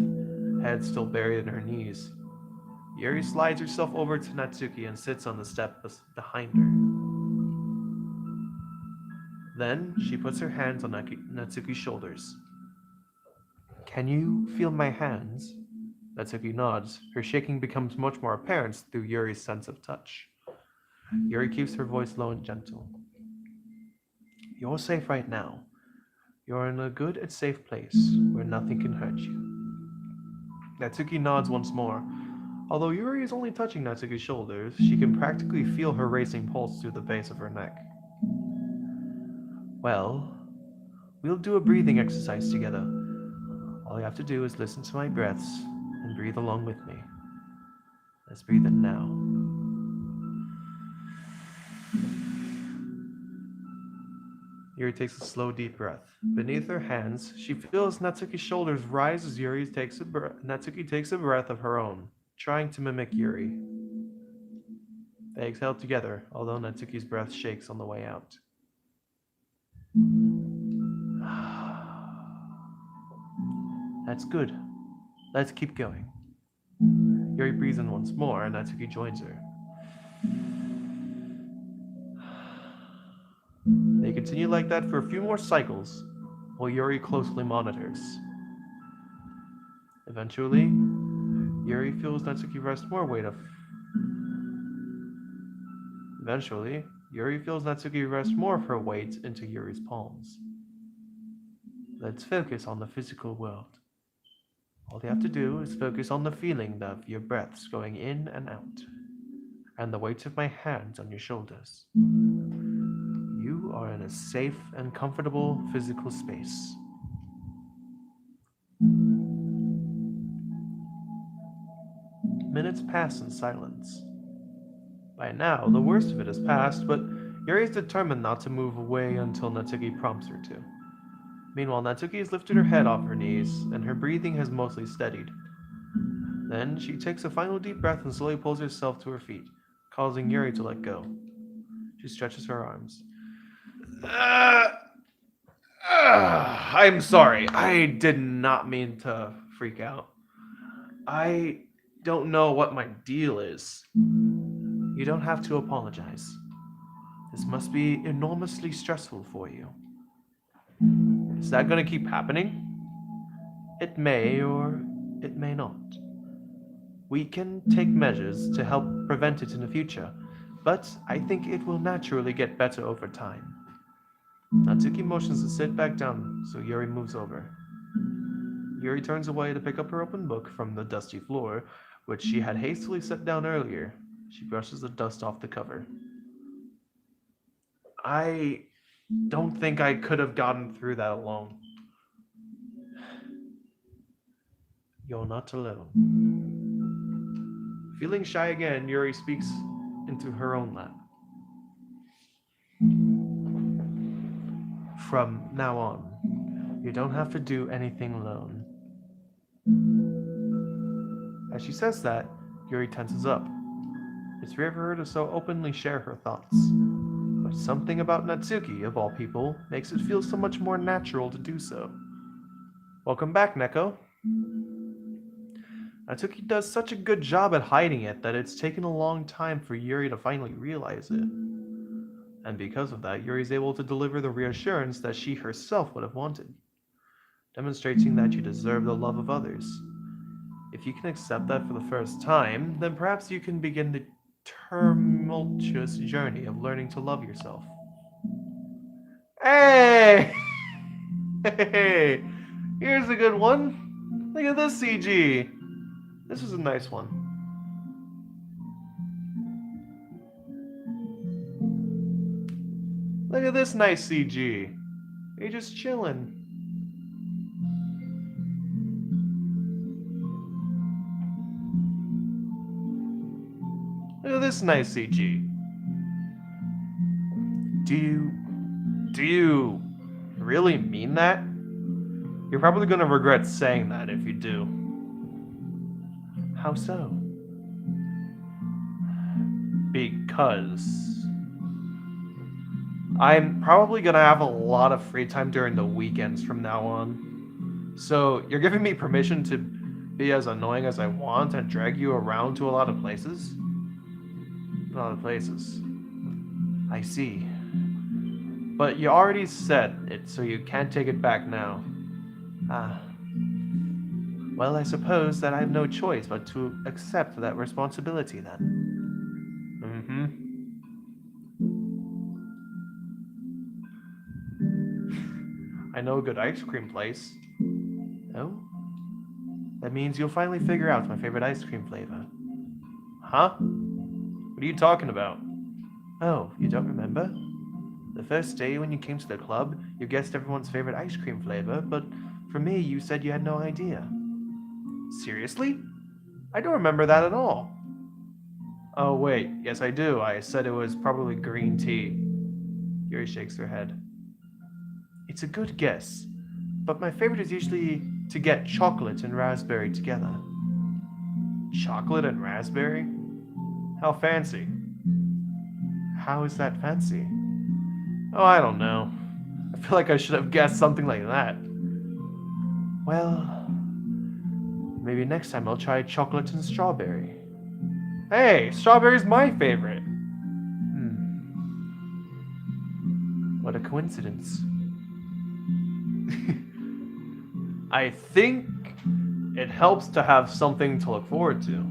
head still buried in her knees. Yuri slides herself over to Natsuki and sits on the step behind her. Then she puts her hands on Natsuki's shoulders. Can you feel my hands? Natsuki nods. Her shaking becomes much more apparent through Yuri's sense of touch. Yuri keeps her voice low and gentle. You're safe right now. You're in a good and safe place where nothing can hurt you. Natsuki nods once more. Although Yuri is only touching Natsuki's shoulders, she can practically feel her racing pulse through the base of her neck. Well, we'll do a breathing exercise together. All you have to do is listen to my breaths and breathe along with me. Let's breathe in now. Yuri takes a slow, deep breath. Beneath her hands, she feels Natsuki's shoulders rise as Natsuki takes a breath of her own, trying to mimic Yuri. They exhale together, although Natsuki's breath shakes on the way out. That's good. Let's keep going. Yuri breathes in once more, and Natsuki joins her. They continue like that for a few more cycles, while Yuri closely monitors. Eventually, Yuri feels Natsuki rest more weight of... Eventually, Yuri feels Natsuki rest more of her weight into Yuri's palms. Let's focus on the physical world. All you have to do is focus on the feeling of your breaths going in and out, and the weight of my hands on your shoulders. You are in a safe and comfortable physical space. Minutes pass in silence. By now, the worst of it has passed, but Yuri is determined not to move away until Natsuki prompts her to. Meanwhile, Natsuki has lifted her head off her knees, and her breathing has mostly steadied. Then, she takes a final deep breath and slowly pulls herself to her feet, causing Yuri to let go. She stretches her arms. I'm sorry. I did not mean to freak out. I don't know what my deal is. You don't have to apologize. This must be enormously stressful for you. Is that going to keep happening? It may or it may not. We can take measures to help prevent it in the future, but I think it will naturally get better over time. Natsuki motions to sit back down, so Yuri moves over. Yuri turns away to pick up her open book from the dusty floor, which she had hastily set down earlier. She brushes the dust off the cover. I don't think I could have gotten through that alone. You're not alone. Feeling shy again, Yuri speaks into her own lap. From now on, you don't have to do anything alone. As she says that, Yuri tenses up. It's rare for her to so openly share her thoughts. But something about Natsuki, of all people, makes it feel so much more natural to do so. Welcome back, Neko. Natsuki does such a good job at hiding it that it's taken a long time for Yuri to finally realize it. And because of that, Yuri is able to deliver the reassurance that she herself would have wanted, demonstrating that you deserve the love of others. If you can accept that for the first time, then perhaps you can begin the tumultuous journey of learning to love yourself. Hey! Hey! Here's a good one. Look at this CG. This is a nice one. Look at this nice CG. You're just chilling. Look at this nice CG. Do you really mean that? You're probably gonna regret saying that if you do. How so? Because I'm probably gonna have a lot of free time during the weekends from now on. So you're giving me permission to be as annoying as I want and drag you around to a lot of places? A lot of places. I see. But you already said it, so you can't take it back now. Ah. Well, I suppose that I have no choice but to accept that responsibility then. I know a good ice cream place. Oh? That means you'll finally figure out my favorite ice cream flavor. Huh? What are you talking about? Oh, you don't remember? The first day when you came to the club, you guessed everyone's favorite ice cream flavor, but for me, you said you had no idea. Seriously? I don't remember that at all. Oh, wait. Yes, I do. I said it was probably green tea. Yuri shakes her head. It's a good guess, but my favorite is usually to get chocolate and raspberry together. Chocolate and raspberry? How fancy. How is that fancy? Oh, I don't know. I feel like I should have guessed something like that. Well, maybe next time I'll try chocolate and strawberry. Hey, strawberry's my favorite. What a coincidence. I think it helps to have something to look forward to.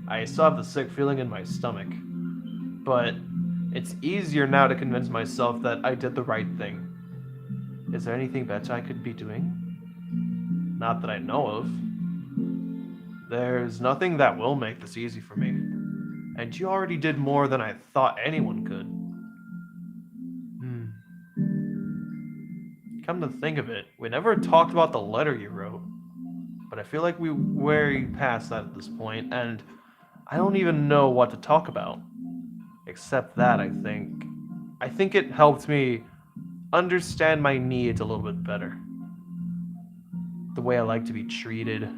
I still have the sick feeling in my stomach, but it's easier now to convince myself that I did the right thing. Is there anything better I could be doing? Not that I know of. There's nothing that will make this easy for me. And you already did more than I thought anyone could. Come to think of it, we never talked about the letter you wrote. But I feel like we're way past that at this point, and I don't even know what to talk about. Except that, I think it helped me understand my needs a little bit better. The way I like to be treated,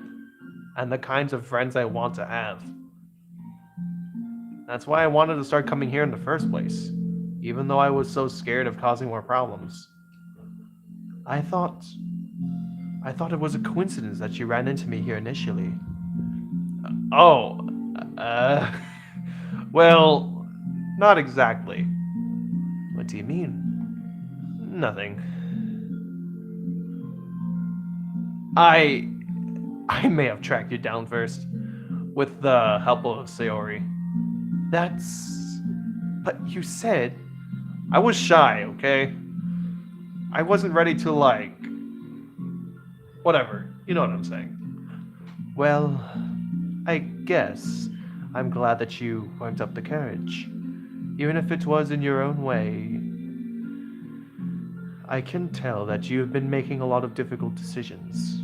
and the kinds of friends I want to have. That's why I wanted to start coming here in the first place, even though I was so scared of causing more problems. I thought it was a coincidence that you ran into me here initially. Well, not exactly. What do you mean? Nothing. I may have tracked you down first, with the help of Sayori. But you said... I was shy, okay? I wasn't ready to, whatever. You know what I'm saying. Well, I guess I'm glad that you worked up the courage. Even if it was in your own way. I can tell that you have been making a lot of difficult decisions.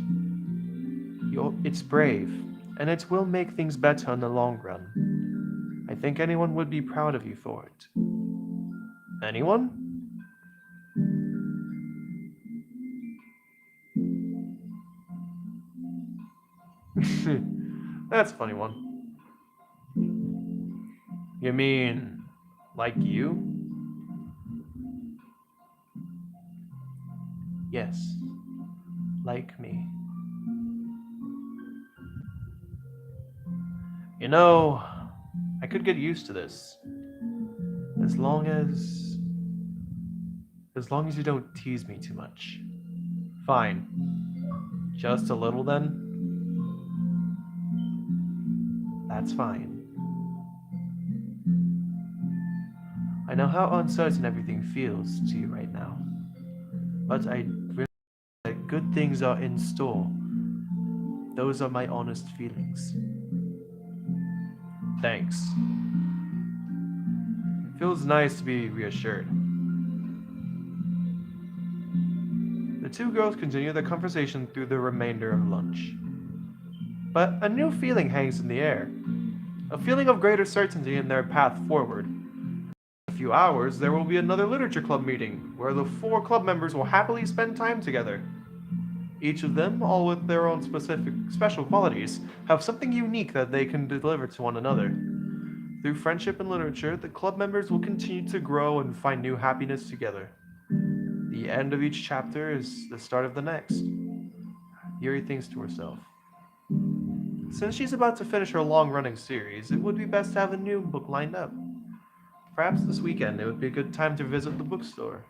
It's brave, and it will make things better in the long run. I think anyone would be proud of you for it. Anyone? That's a funny one. You mean, like you? Yes, like me. You know, I could get used to this. As long as... As long as you don't tease me too much. Fine. Just a little then? That's fine. I know how uncertain everything feels to you right now. But I realize that good things are in store. Those are my honest feelings. Thanks. It feels nice to be reassured. The two girls continue their conversation through the remainder of lunch. But a new feeling hangs in the air. A feeling of greater certainty in their path forward. In a few hours, there will be another literature club meeting, where the 4 club members will happily spend time together. Each of them, all with their own special qualities, have something unique that they can deliver to one another. Through friendship and literature, the club members will continue to grow and find new happiness together. The end of each chapter is the start of the next. Yuri thinks to herself. Since she's about to finish her long-running series, it would be best to have a new book lined up. Perhaps this weekend it would be a good time to visit the bookstore.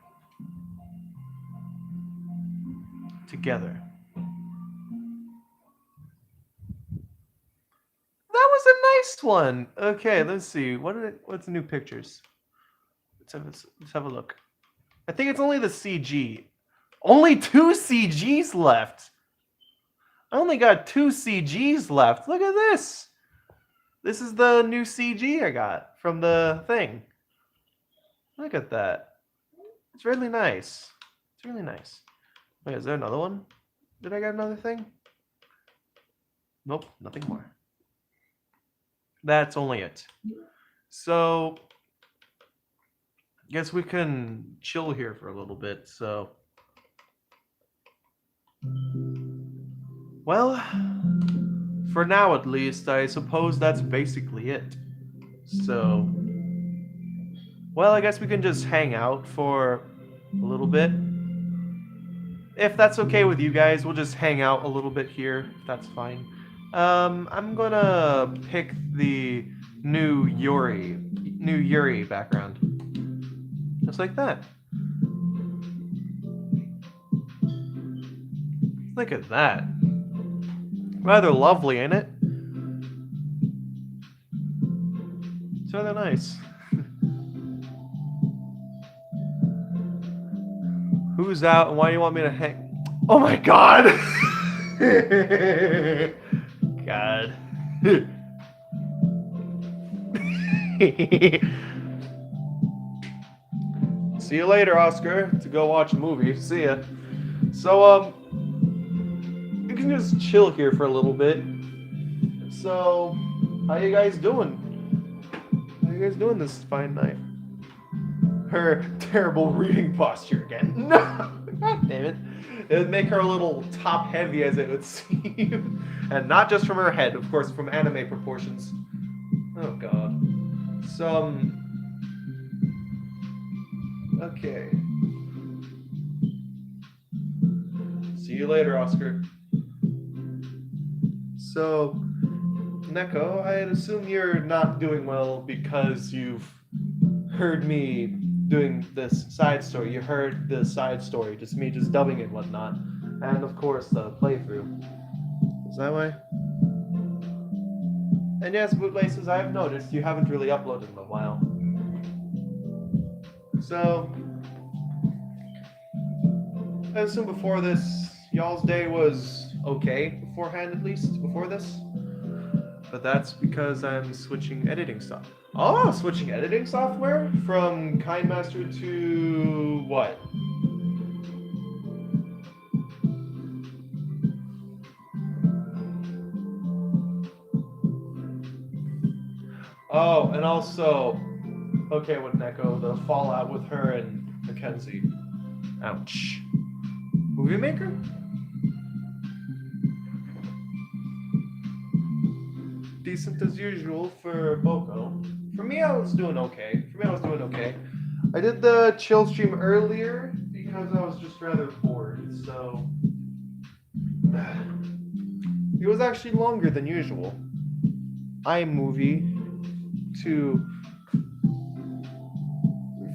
Together. That was a nice one! Okay, let's see. What's the new pictures? Let's have a look. I think it's only the CG. Only 2 CGs left! I only got 2 CGs left. Look at this! This is the new CG I got from the thing. Look at that. It's really nice. It's really nice. Wait, is there another one? Did I get another thing? Nope, nothing more. That's only it. So, I guess we can chill here for a little bit, so... Well, for now at least, I suppose that's basically it. So, well, I guess we can just hang out for a little bit. If that's okay with you guys, we'll just hang out a little bit here, if that's fine. I'm gonna pick the new Yuri background. Just like that. Look at that. Rather lovely, ain't it? It's rather nice. Who's out and why do you want me to hang? Oh my god! God. See you later, Oscar, to go watch a movie. See ya. So, you can just chill here for a little bit. So, how you guys doing? How you guys doing this fine night? Her terrible reading posture again. No! God damn it. It would make her a little top heavy as it would seem. And not just from her head, of course, from anime proportions. Oh god. So, okay. See you later, Oscar. So, Neko, I'd assume you're not doing well because you've heard me doing this side story. You heard the side story, just me just dubbing it and whatnot. And of course, the playthrough. Is that why? And yes, Bootlaces, I have noticed you haven't really uploaded in a while. So, I assume before this, y'all's day was okay beforehand, at least, before this. But that's because I'm switching editing stuff. Oh, switching editing software? From KindMaster to what? Oh, and also, okay, with Neko, the fallout with her and Mackenzie. Ouch. Movie Maker? Decent as usual for Boko. For me, I was doing okay. I did the chill stream earlier because I was just rather bored, so... It was actually longer than usual. iMovie to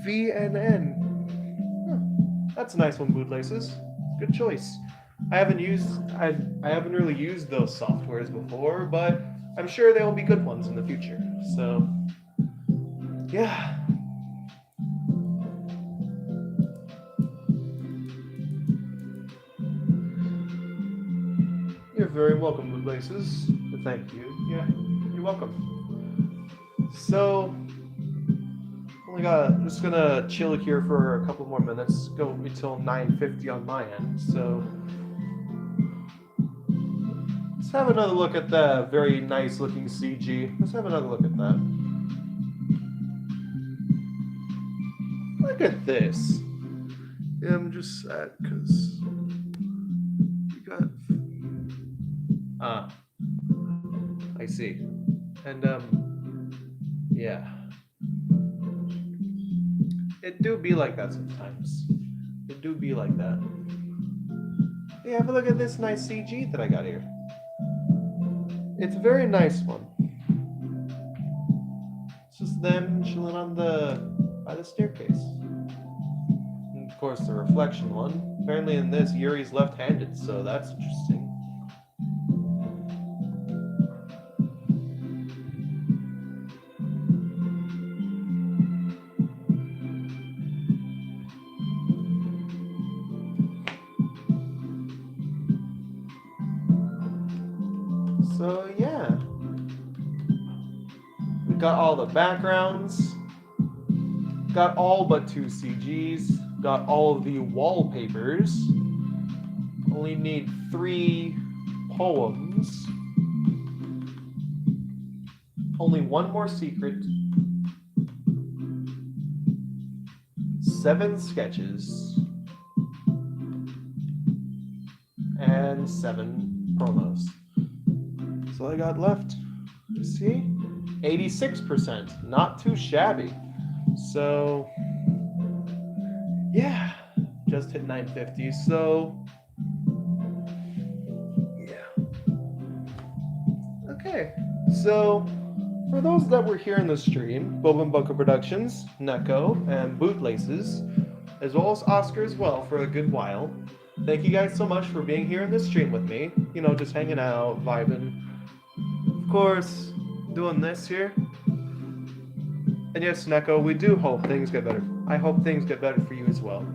VNN. Huh. That's a nice one, Bootlaces. Good choice. I haven't really used those softwares before, but I'm sure they will be good ones in the future. So, yeah. You're very welcome, Bootlaces. Thank you. Yeah, you're welcome. So, just gonna chill here for a couple more minutes. Go until 9:50 on my end. So, let's have another look at the very nice looking CG. Let's have another look at that. Look at this. Yeah, I'm just sad because we got. I see. And yeah. It do be like that sometimes. It do be like that. Hey, have a look at this nice CG that I got here. It's a very nice one. It's just them chilling by the staircase. And of course, the reflection one. Apparently in this, Yuri's left-handed, so that's interesting. So yeah, we got all the backgrounds, got all but 2 CGs, got all of the wallpapers, only need 3 poems, only 1 more secret, 7 sketches, and 7 promos. That's all I got left. You see? 86%. Not too shabby. So, yeah. Just hit 950. So, yeah. Okay. So, for those that were here in the stream, Bob and Bunker Productions, Neko, and Bootlaces, as well as Oscar as well for a good while. Thank you guys so much for being here in this stream with me. You know, just hanging out, vibing. Of course, doing this here. And yes, Neko, we do hope things get better. I hope things get better for you as well.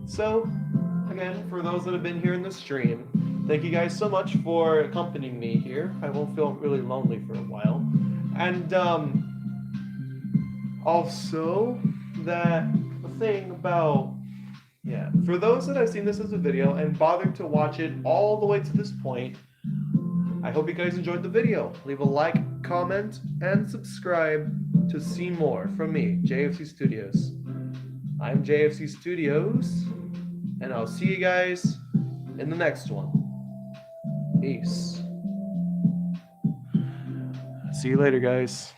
So, again, for those that have been here in the stream, thank you guys so much for accompanying me here. I won't feel really lonely for a while. And also, the thing about, yeah, for those that have seen this as a video and bothered to watch it all the way to this point, I hope you guys enjoyed the video. Leave a like, comment, and subscribe to see more from me, JFC Studios. I'm JFC Studios, and I'll see you guys in the next one. Peace. See you later, guys.